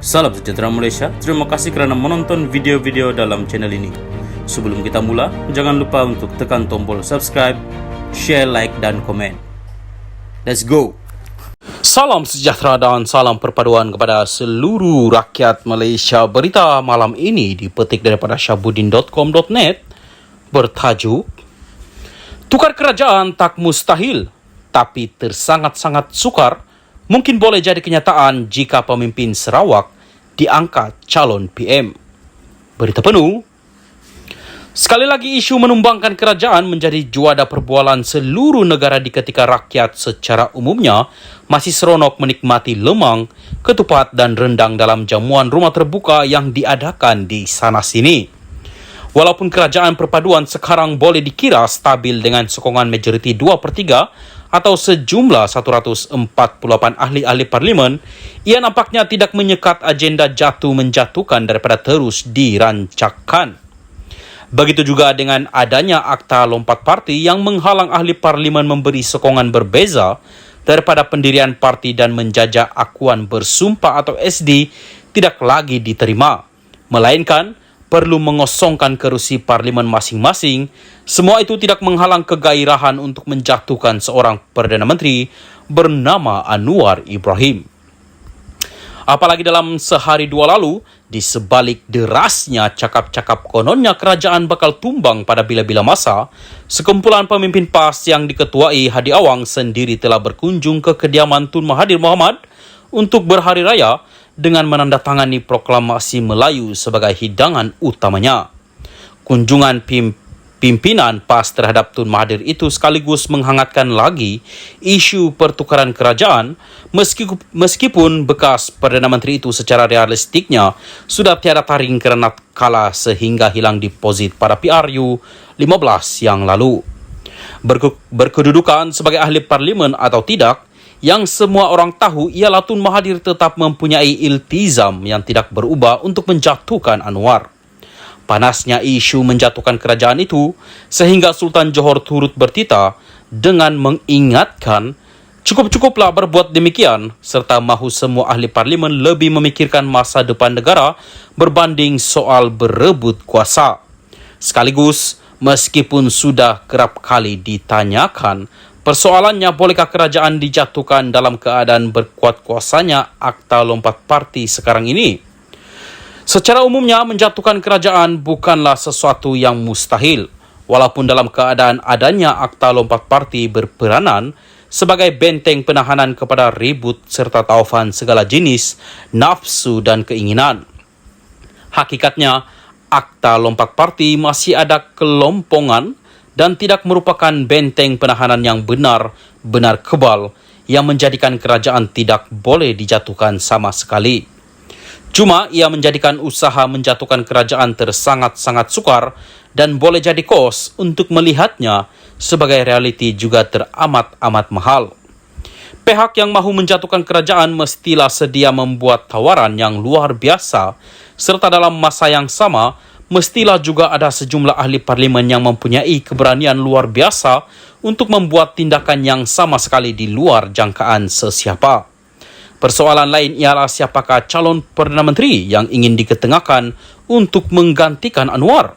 Salam sejahtera Malaysia, terima kasih kerana menonton video-video dalam channel ini. Sebelum kita mula, jangan lupa untuk tekan tombol subscribe, share, like dan komen. Let's go! Salam sejahtera dan salam perpaduan kepada seluruh rakyat Malaysia. Berita malam ini dipetik daripada syahbudin.com.net bertajuk Tukar kerajaan tak mustahil, tapi tersangat-sangat sukar mungkin boleh jadi kenyataan jika pemimpin Sarawak diangkat calon PM. Berita penuh. Sekali lagi isu menumbangkan kerajaan menjadi juada perbualan seluruh negara di ketika rakyat secara umumnya masih seronok menikmati lemang, ketupat dan rendang dalam jamuan rumah terbuka yang diadakan di sana-sini. Walaupun kerajaan perpaduan sekarang boleh dikira stabil dengan sokongan majoriti 2/3 atau sejumlah 148 ahli-ahli parlimen, ia nampaknya tidak menyekat agenda jatuh-menjatuhkan daripada terus dirancangkan. Begitu juga dengan adanya Akta Lompat Parti yang menghalang ahli parlimen memberi sokongan berbeza daripada pendirian parti dan menjajah akuan bersumpah atau SD tidak lagi diterima, melainkan perlu mengosongkan kerusi parlimen masing-masing. Semua itu tidak menghalang kegairahan untuk menjatuhkan seorang Perdana Menteri bernama Anwar Ibrahim. Apalagi dalam sehari dua lalu, di sebalik derasnya cakap-cakap kononnya kerajaan bakal tumbang pada bila-bila masa, sekumpulan pemimpin PAS yang diketuai Hadi Awang sendiri telah berkunjung ke kediaman Tun Mahathir Mohamad untuk berhari raya dengan menandatangani proklamasi Melayu sebagai hidangan utamanya. Kunjungan pimpinan PAS terhadap Tun Mahathir itu sekaligus menghangatkan lagi isu pertukaran kerajaan, meskipun bekas Perdana Menteri itu secara realistiknya sudah tiada taring kerana kalah sehingga hilang deposit pada PRU 15 yang lalu. Berkedudukan sebagai ahli parlimen atau tidak, yang semua orang tahu ialah Tun Mahathir tetap mempunyai iltizam yang tidak berubah untuk menjatuhkan Anwar. Panasnya isu menjatuhkan kerajaan itu sehingga Sultan Johor turut bertita dengan mengingatkan cukup-cukuplah berbuat demikian serta mahu semua ahli parlimen lebih memikirkan masa depan negara berbanding soal berebut kuasa. Sekaligus, meskipun sudah kerap kali ditanyakan persoalannya bolehkah kerajaan dijatuhkan dalam keadaan berkuat kuasanya Akta Lompat Parti sekarang ini? Secara umumnya menjatuhkan kerajaan bukanlah sesuatu yang mustahil, walaupun dalam keadaan adanya Akta Lompat Parti berperanan sebagai benteng penahanan kepada ribut serta taufan segala jenis, nafsu dan keinginan. Hakikatnya, Akta Lompat Parti masih ada kelompongan dan tidak merupakan benteng penahanan yang benar-benar kebal yang menjadikan kerajaan tidak boleh dijatuhkan sama sekali. Cuma ia menjadikan usaha menjatuhkan kerajaan tersangat-sangat sukar dan boleh jadi kos untuk melihatnya sebagai realiti juga teramat-amat mahal. Pihak yang mahu menjatuhkan kerajaan mestilah sedia membuat tawaran yang luar biasa serta dalam masa yang sama mestilah juga ada sejumlah ahli parlimen yang mempunyai keberanian luar biasa untuk membuat tindakan yang sama sekali di luar jangkaan sesiapa. Persoalan lain ialah siapakah calon Perdana Menteri yang ingin diketengahkan untuk menggantikan Anwar.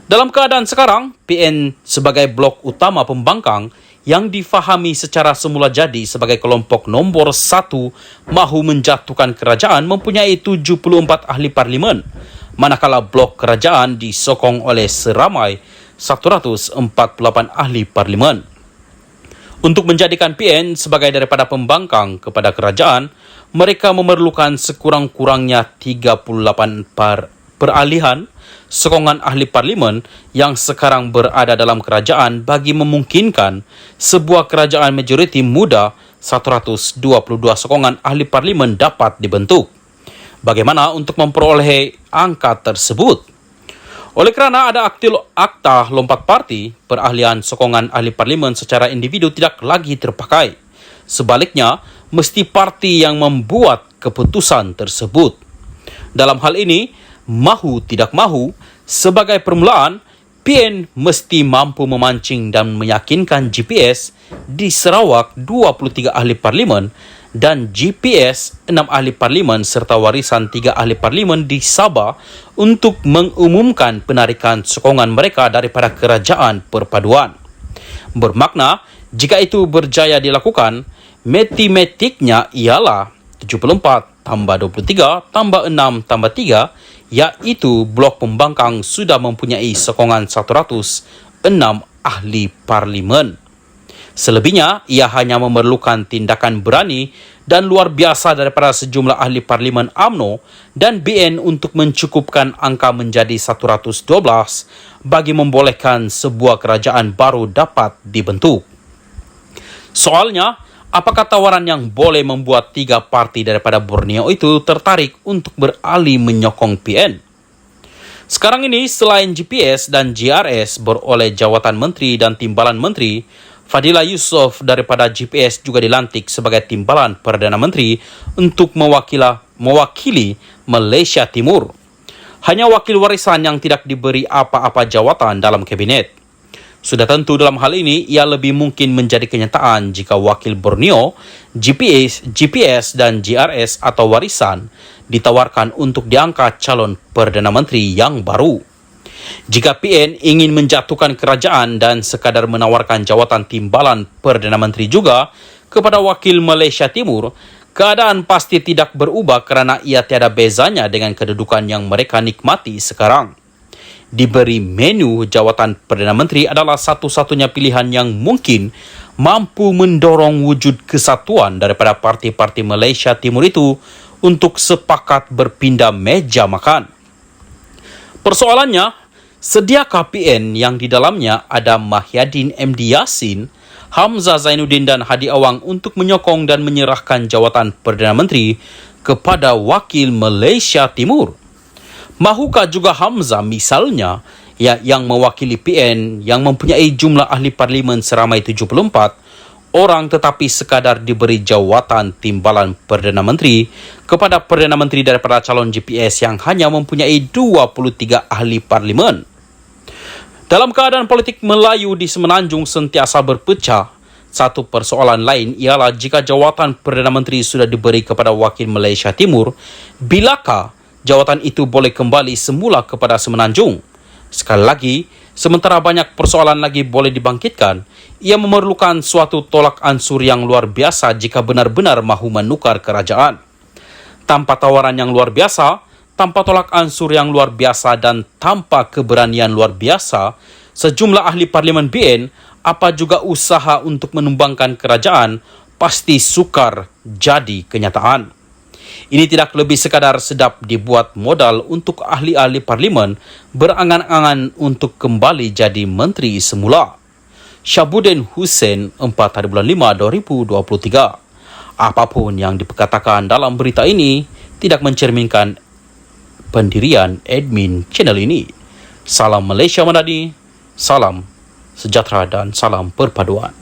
Dalam keadaan sekarang, PN sebagai blok utama pembangkang yang difahami secara semula jadi sebagai kelompok nombor 1 mahu menjatuhkan kerajaan mempunyai 74 ahli parlimen, manakala blok kerajaan disokong oleh seramai 148 ahli parlimen. Untuk menjadikan PN sebagai daripada pembangkang kepada kerajaan, mereka memerlukan sekurang-kurangnya 38 peralihan sokongan ahli parlimen yang sekarang berada dalam kerajaan bagi memungkinkan sebuah kerajaan majoriti muda 122 sokongan ahli parlimen dapat dibentuk. Bagaimana untuk memperoleh angka tersebut? Oleh kerana ada Akta Lompat Parti, perahlian sokongan ahli parlimen secara individu tidak lagi terpakai. Sebaliknya, mesti parti yang membuat keputusan tersebut. Dalam hal ini, mahu tidak mahu, sebagai permulaan, PN mesti mampu memancing dan meyakinkan GPS di Sarawak 23 ahli parlimen dan GPS 6 ahli parlimen serta warisan 3 ahli parlimen di Sabah untuk mengumumkan penarikan sokongan mereka daripada kerajaan perpaduan. Bermakna, jika itu berjaya dilakukan, matematiknya ialah 74 tambah 23 tambah 6 tambah 3, iaitu blok pembangkang sudah mempunyai sokongan 106 ahli parlimen. Selebihnya, ia hanya memerlukan tindakan berani dan luar biasa daripada sejumlah ahli parlimen UMNO dan BN untuk mencukupkan angka menjadi 112 bagi membolehkan sebuah kerajaan baru dapat dibentuk. Soalnya, apakah tawaran yang boleh membuat 3 parti daripada Borneo itu tertarik untuk beralih menyokong PN? Sekarang ini, selain GPS dan GRS beroleh jawatan menteri dan timbalan menteri, Fadila Yusof daripada GPS juga dilantik sebagai timbalan Perdana Menteri untuk mewakili Malaysia Timur. Hanya wakil warisan yang tidak diberi apa-apa jawatan dalam kabinet. Sudah tentu dalam hal ini, ia lebih mungkin menjadi kenyataan jika wakil Borneo, GPS dan GRS atau warisan ditawarkan untuk diangkat calon Perdana Menteri yang baru. Jika PN ingin menjatuhkan kerajaan dan sekadar menawarkan jawatan timbalan Perdana Menteri juga kepada wakil Malaysia Timur, keadaan pasti tidak berubah kerana ia tiada bezanya dengan kedudukan yang mereka nikmati sekarang. Diberi menu jawatan Perdana Menteri adalah satu-satunya pilihan yang mungkin mampu mendorong wujud kesatuan daripada parti-parti Malaysia Timur itu untuk sepakat berpindah meja makan. Persoalannya, sediakah PN yang di dalamnya ada Mahyadin MD Yassin, Hamzah Zainuddin dan Hadi Awang untuk menyokong dan menyerahkan jawatan Perdana Menteri kepada wakil Malaysia Timur? Mahukah juga Hamzah misalnya yang mewakili PN yang mempunyai jumlah ahli parlimen seramai 74 orang tetapi sekadar diberi jawatan timbalan Perdana Menteri kepada Perdana Menteri daripada calon GPS yang hanya mempunyai 23 ahli parlimen? Dalam keadaan politik Melayu di Semenanjung sentiasa berpecah, satu persoalan lain ialah jika jawatan Perdana Menteri sudah diberi kepada wakil Malaysia Timur, bilakah jawatan itu boleh kembali semula kepada Semenanjung? Sekali lagi, sementara banyak persoalan lagi boleh dibangkitkan, ia memerlukan suatu tolak ansur yang luar biasa jika benar-benar mahu menukar kerajaan. Tanpa tawaran yang luar biasa, tanpa tolak ansur yang luar biasa dan tanpa keberanian luar biasa, sejumlah ahli parlimen BN, apa juga usaha untuk menumbangkan kerajaan, pasti sukar jadi kenyataan. Ini tidak lebih sekadar sedap dibuat modal untuk ahli-ahli parlimen berangan-angan untuk kembali jadi menteri semula. Syabuddin Hussein, 4 hari bulan 5, 2023. Apapun yang diperkatakan dalam berita ini tidak mencerminkan pendirian admin channel ini. Salam Malaysia Madani, salam sejahtera dan salam perpaduan.